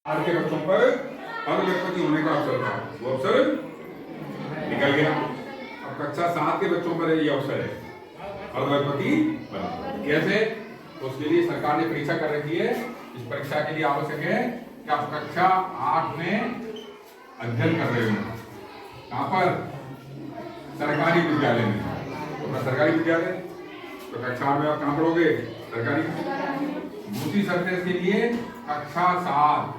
आज के बच्चों पर अर्धगणपति होने का अवसर था, वो अवसर निकल गया। अब कक्षा 7 के बच्चों पर ये अवसर है अर्धगणपति बनना। कैसे? तो उसके लिए सरकार ने परीक्षा कर रखी है। इस परीक्षा के लिए आवश्यक है कि आप कक्षा 8 में अध्ययन कर रहे हो। कहाँ पर? सरकारी विद्यालय में। तो सरकारी विद्यालय तो कक्षा 8 में आप कहाँ पढ़ोगे? सरकारी। दूसरी शर्त है इसके लिए कक्षा 7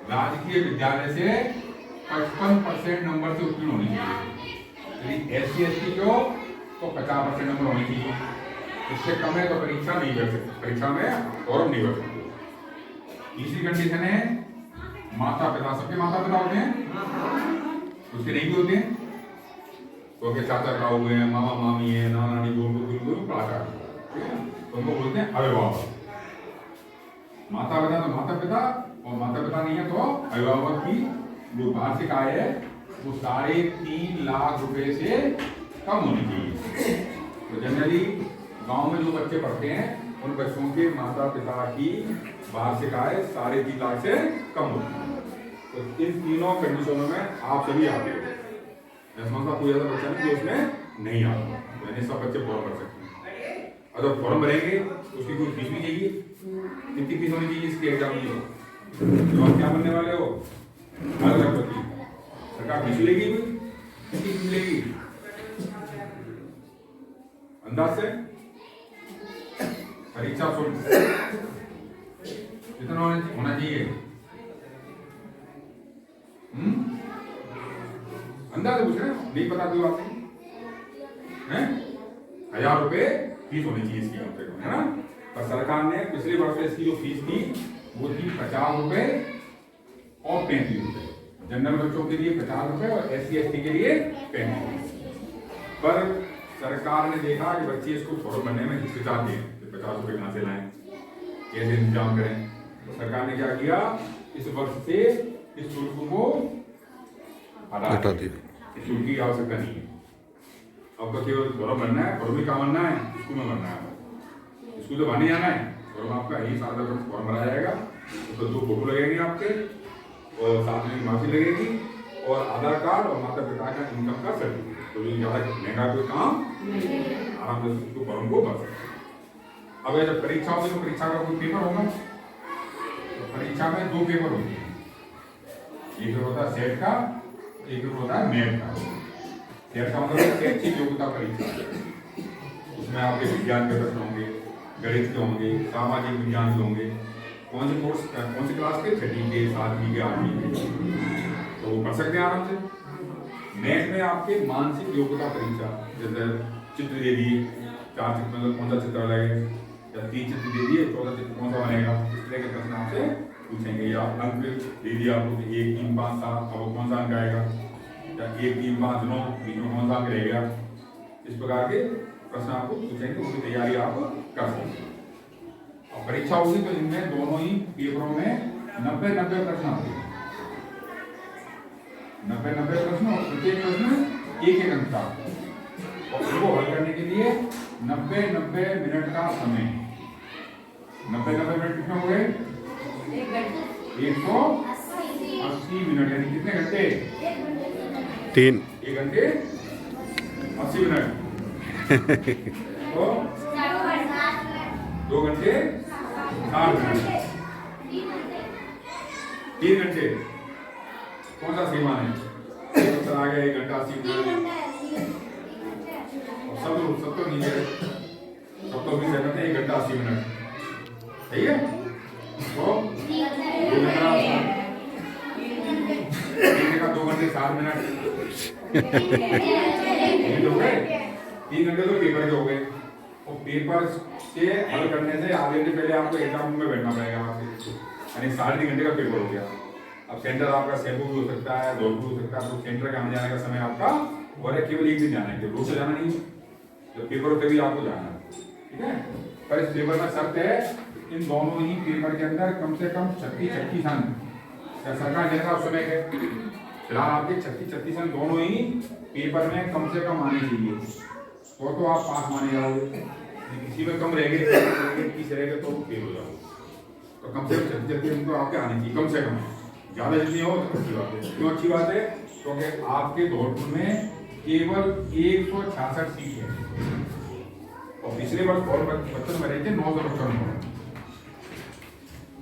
राजकीय विद्यालय से 55% नंबर से उत्तीर्ण होनी चाहिए। यदि SC ST को तो 50% नंबर होने चाहिए। इससे कम है तो परीक्षा नहीं कर सकते, परीक्षा में फॉर्म नहीं भर सकते। तीसरी कंडीशन है माता पिता। सबके माता पिता होते हैं, उसके नहीं भी होते हैं। तो के चाचा ताऊ हुए हैं, मामा मामी है, नाना नानी, दोनों पढ़ाता है, उनको बोलते हैं अभिभावक। माता पिता तो माता पिता, और माता पिता नहीं है तो अभिभावक की जो वार्षिक आय है वो 3.5 लाख रुपए से कम होनी चाहिए। तो जनरली गांव में जो बच्चे पढ़ते हैं उन बच्चों के माता पिता की वार्षिक आय 3.5 लाख से कम होती है। तो इन तीनों कंडीशनों में आप सभी आते हो। कोई ऐसा बच्चा नहीं जो उसमें नहीं आता, यानी सब बच्चे फॉर्म भर सकते हैं। अगर फॉर्म भरेंगे तो उसकी कोई फीस भी चाहिए। कितनी फीस होनी चाहिए इसके एग्जाम की? तो आप क्या बनने वाले हो? अर्धगणपति। सरकार फीस लेगी, कितनी फीस लेगी अंदाज से? परीक्षा शुल्क कितना होना चाहिए? अंदाज पूछ रहे हैं, नहीं पता कोई बात नहीं है। 1000 रुपए फीस होनी चाहिए इसकी कम से कम, है ना? पर सरकार ने पिछले वर्ष इसकी जो फीस थी वो थी 50 रुपए और 35 रुपए। जनरल बच्चों के लिए 50 रुपए और SC ST के लिए 35। पर सरकार ने देखा कि बच्चे इसको फॉर्म भरने में हिचकिचाते हैं, 50 रुपए कहाँ से लाएं, कैसे इंतजाम करें। तो सरकार ने क्या किया, इस वर्ष से इस शुल्क को हटा दिया। इस शुल्क की आवश्यकता नहीं है। अब तो केवल फॉर्म भरना है। फॉर्म भी कहाँ भरना है? स्कूल में भरना है। स्कूल तो भरने जाना है, फॉर्म आपका यही साल भर फॉर्म भरा जाएगा। तो 2 फोटो लगेंगे आपके और साथ में माफी लगेगी और आधार कार्ड और माता पिता का इनकम का सर्टिफिकेट। तो ये ज़्यादा महंगा कोई काम आराम से उसको फॉर्म को भर सकते हैं। अब जब परीक्षा होगी तो परीक्षा का कोई पेपर होगा। तो परीक्षा में 2 पेपर होते हैं, एक पेपर होता है सेट का, एक पेपर होता है मैथ का। सेट का मतलब शैक्षिक योग्यता परीक्षा। उसमें आपके विज्ञान के प्रश्न होंगे, गणित के होंगे, सामाजिक विज्ञान के होंगे। कौन से कोर्स, कौन सी क्लास के? 6वीं के, 7वीं के, 8वीं के, तो वो पढ़ सकते हैं आराम से। मैथ में आपके मानसिक योग्यता परीक्षा, जैसे चित्र दे दिए, 4 चित्र मतलब कौन सा चित्र लगे, या 3 चित्र दे दिए, 14 चित्र कौन सा बनेगा, इस तरह के प्रश्न आपसे पूछेंगे। या अंक दे दिया आपको 1 3 5 7, अब कौन सा अंक आएगा, या 1 3 5 9, बीच में कौन सा अंक रहेगा। इस प्रकार के प्रश्न आपको पूछेंगे, उसकी तैयारी आप कर सकते हैं। और परीक्षा होगी तो इनमें दोनों ही पेपरों में 90 प्रश्न आते हैं। 90 प्रश्न और प्रत्येक प्रश्न 1 अंक का। और उनको हल करने के लिए 90 मिनट का समय। 90 मिनट कितने हो गए? 180 मिनट, यानी कितने घंटे? 3 1 घंटे 80 मिनट। तो 2 घंटे 60 मिनट, 3 घंटे। कौन सा सीमा है? तो आ गया 1 घंटा 80 मिनट। सब तो नहीं है, सब तो भी सहमत है 1 घंटा 80 मिनट, सही है। तो 2 घंटा 2 घंटे 60 मिनट हो गए। 3 घंटे तो पेपर के हो गए। और पेपर से हल करने से आधे घंटे पहले आपको एग्जाम में बैठना पड़ेगा, यानी 3.5 घंटे का पेपर हो गया। अब सेंटर आपका सेबू भी हो सकता है, धौलपुर हो सकता है, तो सेंटर के आने जाने का समय आपका और केवल 1 दिन जाना है, रोज से जाना नहीं। जब पेपर होते भी आपको जाना है, ठीक है। पर इस पेपर में शर्त है इन दोनों ही पेपर के अंदर कम से कम 36 अंक सरकार देगा उस समय के। फिलहाल आपके 36 अंक दोनों ही पेपर में कम से कम आने चाहिए, तो आप पास माने जाओगे। किसी में कम रहेंगे, 30 रहेंगे तो फेल हो जाओगे। तो कम से कम 36 उनको आपके आने चाहिए, कम से कम। ज़्यादा जितनी हो तो अच्छी बात है। क्यों अच्छी बात है? क्योंकि आपके धौलपुर में केवल 166 सीट है और पिछले वर्ष और बच्चों में रहे थे 900 बच्चों में,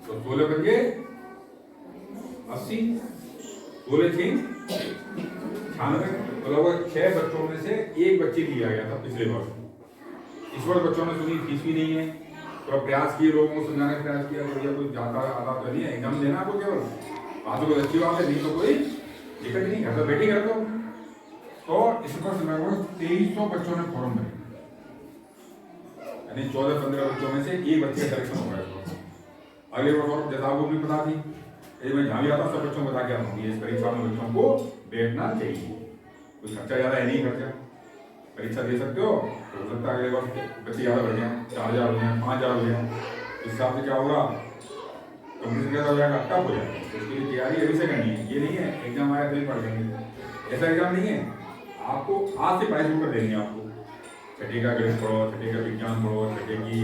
तो 16 करके 80, 16 6 96, लगभग 6 बच्चों में से एक बच्चे लिया गया था पिछले वर्ष। इस वर्ष बच्चों ने सुनी फीस भी नहीं है, तो प्रयास किए, लोगों को समझाने का प्रयास किया, भैया कोई जाता आधा तो नहीं है, एग्जाम देना आपको केवल, बात तो अच्छी बात है, नहीं तो कोई दिक्कत नहीं, घर तो बैठे कर दो। तो इस वर्ष लगभग 2300 बच्चों ने फॉर्म भरे, यानी 14-15 बच्चों में से एक बच्चे का सिलेक्शन हो गया। अगले वर्ष जैसा आपको भी पता थी, मैं जहाँ भी आता सब बच्चों को बता के आता हूँ, इस परीक्षा में बच्चों को बैठना चाहिए, कोई खर्चा ज़्यादा है नहीं, खर्चा परीक्षा दे सकते हो, तो हो सकता है अगले वर्ष बच्चे ज़्यादा बढ़ जाए, 4000 हो जाए, 5000 हो जाए, इस हिसाब से क्या होगा, कंपटीशन कैसा हो जाएगा, टफ हो जाएगा। तो उसके लिए तैयारी अभी से करनी है, ये नहीं है एग्जाम आया तो ही पढ़ लेंगे, ऐसा एग्जाम नहीं है। आपको आज से पढ़ाई शुरू कर देंगे, आपको छठे का गणित पढ़ो, छठे का विज्ञान पढ़ो, छठे की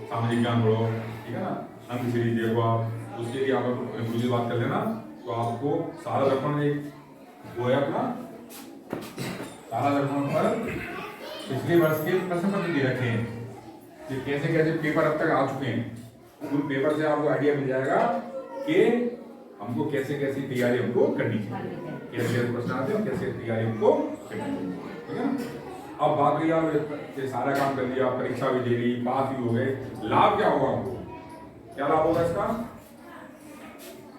सामाजिक ज्ञान पढ़ो, ठीक है ना, अंक सीरीज देखो आप, उसके लिए आप गुरु जी बात कर लेना, तो आपको सारा दर्पण एक वो है अपना, सारा दर्पण पर पिछले वर्ष के प्रश्न पत्र दे रखे हैं कि कैसे कैसे पेपर अब तक आ चुके हैं, उन पेपर से आपको आइडिया मिल जाएगा कि हमको कैसे कैसी तैयारी हमको करनी चाहिए, कैसे प्रश्न आते हैं, कैसे तैयारी हमको करनी चाहिए, ठीक है ना। अब बात रही आप ये सारा काम कर लिया, परीक्षा भी दे ली, पास भी हो गए, लाभ क्या होगा हमको, क्या लाभ होगा इसका?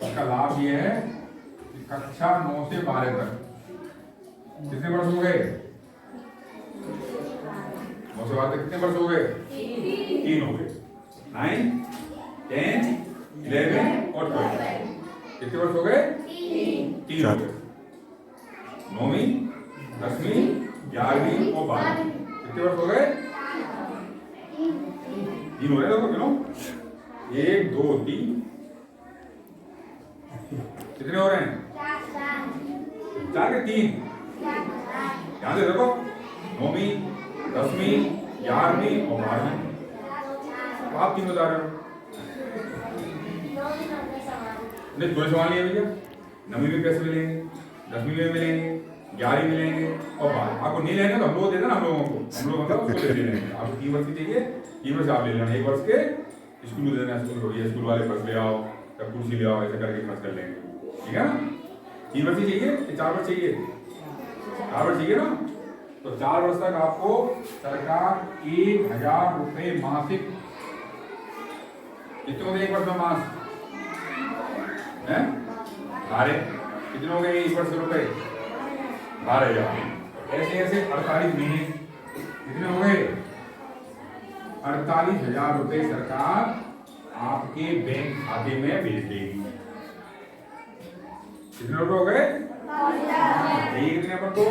इसका लाभ ये है कि कक्षा 9 से 12 तक कितने वर्ष हो गए? 9 से 12 तक कितने वर्ष हो गए? 3 हो गए, 9, 10, 11 और 12, कितने वर्ष हो गए? 3 हो गए, 9वीं, 10वीं, 11वीं और 12वीं, कितने वर्ष हो गए? 3 हो गए, देखो गिनो, 1 2 3, कितने हो रहे हैं? 4 के 3, ध्यान से देखो, 9वीं, 10वीं, 11वीं और 12वीं, तो आप 3 बता रहे हो, नहीं थोड़े सवाल लिए भैया, 9वीं में पैसे मिलेंगे, 10वीं में मिलेंगे, 11वीं मिलेंगे और 12, आपको नहीं लेंगे तो हम लोग दे देना, हम लोग मतलब उसको ले लेंगे, आपको 3 वर्ष की चाहिए, 3 वर्ष आप ले लेना, 1 वर्ष के स्कूल में देना, स्कूल वाले पर्स ले आओ या कुर्सी ले आओ, ऐसा करके खर्च कर लेंगे, ठीक है ना। 3 वर्ष चाहिए कि 4 वर्ष चाहिए? 4 वर्ष चाहिए ना, तो 4 वर्ष तक आपको सरकार 1000 रुपये मासिक, कितने हो गए 1 वर्ष में मास है? 12, कितने हो गए 1 वर्ष के रुपए? 12,000, ऐसे ऐसे 48 महीने, कितने हो गए? 48,000 रुपए सरकार आपके बैंक खाते में भेज देगी। कितने रुपए हो गए? ये कितने पर तो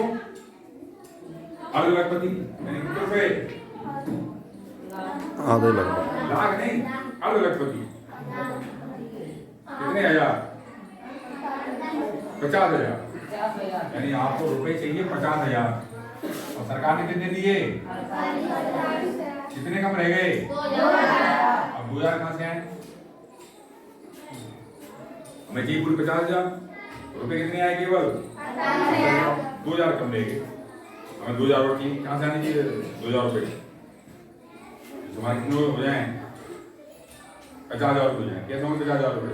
अर्ध लखपति, यानी कितने रुपए? आधे लग लाख नहीं, अर्ध लखपति, कितने हजार? 50,000, यानी आपको रुपए चाहिए 50,000 और सरकार ने कितने दिए? कितने कम रह गए? अब 2,000 कहां से आए? हमें चाहिए पूरे 50,000, रुपए कितने आए? केवल 2,000 कम रह गए, हमें 2,000 और चाहिए, कहां से आने चाहिए 2,000 रुपए? तुम्हारे कितने हो जाए? 50,000 हो जाए, कैसे होंगे 50,000 रुपए?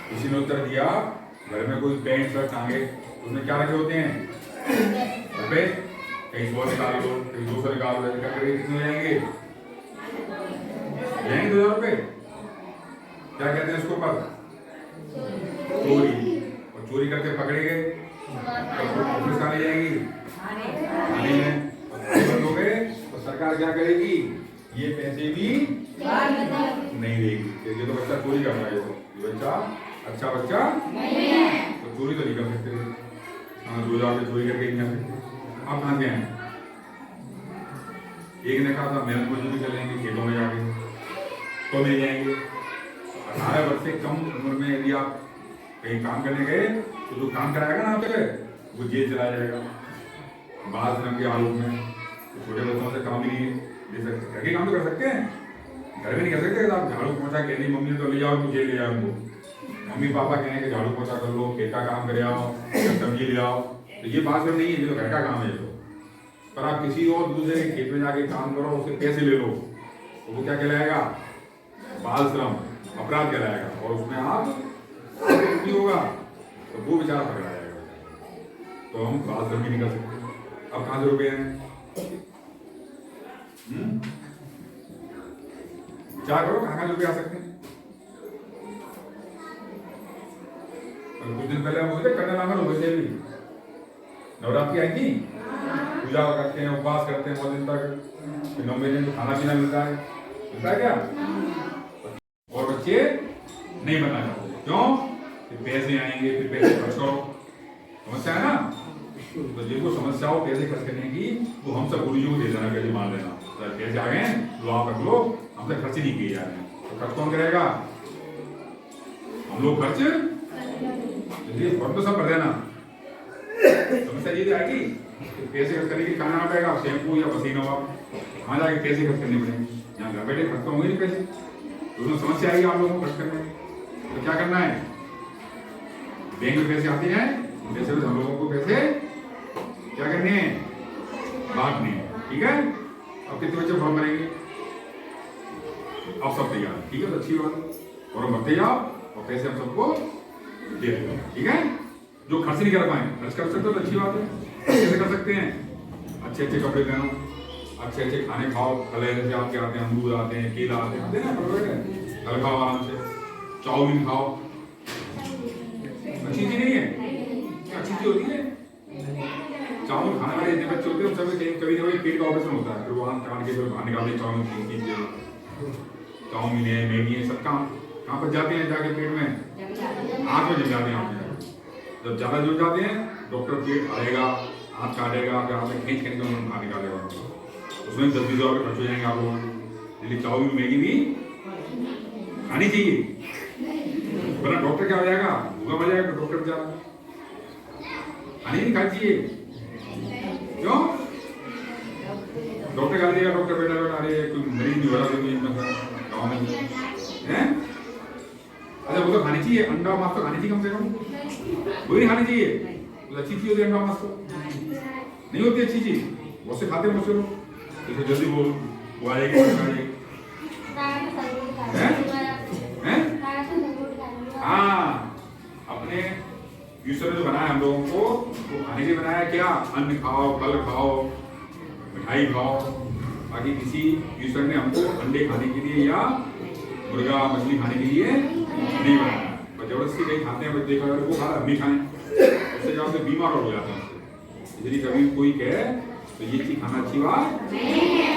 किसी ने उत्तर दिया, घर में कोई पैंट शर्ट टांगे, उसमें क्या रखे होते हैं? रुपए, कहीं 100 निकाल लो, कहीं 200 निकाल लो, क्या करेंगे? कितने हो जाएंगे? 2,000 रुपए। क्या कहते हैं इसको? पर चोरी, और चोरी करके पकड़े गए तो पुलिस कहाँ ले जाएगी? थाने में। बंद हो गए तो सरकार क्या करेगी? ये पैसे भी नहीं देगी, ये तो बच्चा चोरी कर रहा है, ये बच्चा अच्छा बच्चा नहीं है, तो चोरी तो नहीं कर सकते। हाँ, 2,000 रुपये चोरी करके नहीं आ सकते। आप कहाँ से हैं? एक ने कहा था मेहनत मजदूरी कर लेंगे खेतों में जाके तो मिल जाएंगे। 18 वर्ष से कम उम्र में यदि आप कहीं काम करने गए तो जो काम कराएगा ना आपसे वो जेल चला जाएगा, 12 श्रम के आरोप में। तो छोटे बच्चों से काम ही नहीं दे सकते, घर के काम तो कर सकते हैं घर में नहीं कर सकते आप झाड़ू पोछा कह रही मम्मी तो ले जाओ मुझे ले जाओ मम्मी पापा कहें कि झाड़ू पोछा कर लो खेत का काम करे आओ सब्जी ले आओ तो ये बात नहीं है ये तो घर का काम है। पर आप किसी और दूसरे के खेत में जाके काम करो उससे पैसे ले लो तो वो क्या कहलाएगा बाल श्रम अपराध कहलाएगा और उसमें आप नहीं होगा तो वो बेचारा पकड़ा जाएगा। तो हम बाल श्रम भी नहीं कर सकते। अब कहाँ से रुपए हैं क्या करो कहाँ रुपये आ सकते हैं। कुछ दिन पहले हम बोलते करने लगा वैसे भी नवरात्रि आई थी पूजा करते हैं उपवास करते हैं 9 दिन तक फिर 9 दिन तो खाना पीना मिलता है क्या और बच्चे नहीं बनना चाहते क्यों फिर पैसे आएंगे फिर पैसे खर्च करो समस्या है ना। तो जिनको समस्या हो पैसे खर्च करने की वो हम सब गुरुजी को दे देना पैसे मान लेना पैसे आ गए लो आप रख लो हमसे खर्च नहीं किए जा रहे हैं तो खर्च कौन करेगा हम लोग खर्च इसलिए फर्म तो सब कर देना। समस्या ये आएगी पैसे खर्च करने की कहाँ आना पड़ेगा शैम्पू या पसीना हुआ कहाँ जाके पैसे खर्च करने पड़ेंगे यहाँ घर बैठे खर्च तो होंगे नहीं पैसे तो उसमें समस्या आएगी आप लोगों को खर्च करने में। तो क्या करना है बैंक में पैसे आते हैं पैसे हम लोगों को पैसे क्या करने हैं बांटने हैं ठीक है। अब कितने बच्चे फॉर्म भरेंगे अब सब तैयार ठीक है तो अच्छी बात फॉर्म भरते जाओ और पैसे हम सबको दे देंगे ठीक है। जो खर्च नहीं कर पाए खर्च कर सकते हो तो अच्छी बात है कैसे कर सकते हैं अच्छे अच्छे कपड़े पहनो अच्छे अच्छे खाने खाओ फल जैसे आपके आते हैं अमरूद आते हैं केला आते हैं ना फल खाओ आराम से चाउमीन खाओ अच्छी चीज नहीं है अच्छी चीज होती है। चाउमीन खाने वाले इतने बच्चे होते हैं सब कभी कभी पेट का ऑपरेशन होता है फिर वो कान के बाहर निकालते चाउमीन चाउमीन है मैगी है सब कहाँ पर जाते हैं जाके पेट में आँख में जम जाते हैं आप जब ज्यादा जुड़ जाते हैं डॉक्टर पेट फाड़ेगा हाथ काटेगा फिर हाथ में खींच खींच कर उन्होंने खा निकालेगा उसमें 10-20 हज़ार खर्च हो जाएंगे आप लोगों इसलिए चाउमीन मैगी भी खानी चाहिए वरना डॉक्टर क्या हो जाएगा भूखा मर जाएगा डॉक्टर बेचारा खानी नहीं खानी चाहिए क्यों डॉक्टर क्या देगा डॉक्टर बेटा अरे कोई मरीज नहीं हो रहा गाँव में है अच्छा वो तो खानी चाहिए अंडा मांस तो खानी चाहिए कम से कम वो नहीं खानी चाहिए तो अच्छी चीज होती है अंडा मांस तो नहीं होती अच्छी चीज बहुत से खाते हैं मुझसे लोग जैसे जल्दी वो आएगी हाँ अपने ईश्वर ने जो बनाया हम लोगों को वो खाने के लिए बनाया क्या अन्न खाओ फल खाओ मिठाई खाओ बाकी किसी ईश्वर ने हमको अंडे खाने के लिए या मुर्गा मछली खाने के लिए नहीं बनाया और जबरदस्ती कहीं खाते हैं देखा अगर वो खा रहा हम नहीं खाएं उससे क्या होते बीमार हो जाते हैं इसलिए कभी कोई कहे तो ये चीज खाना अच्छी बात नहीं है।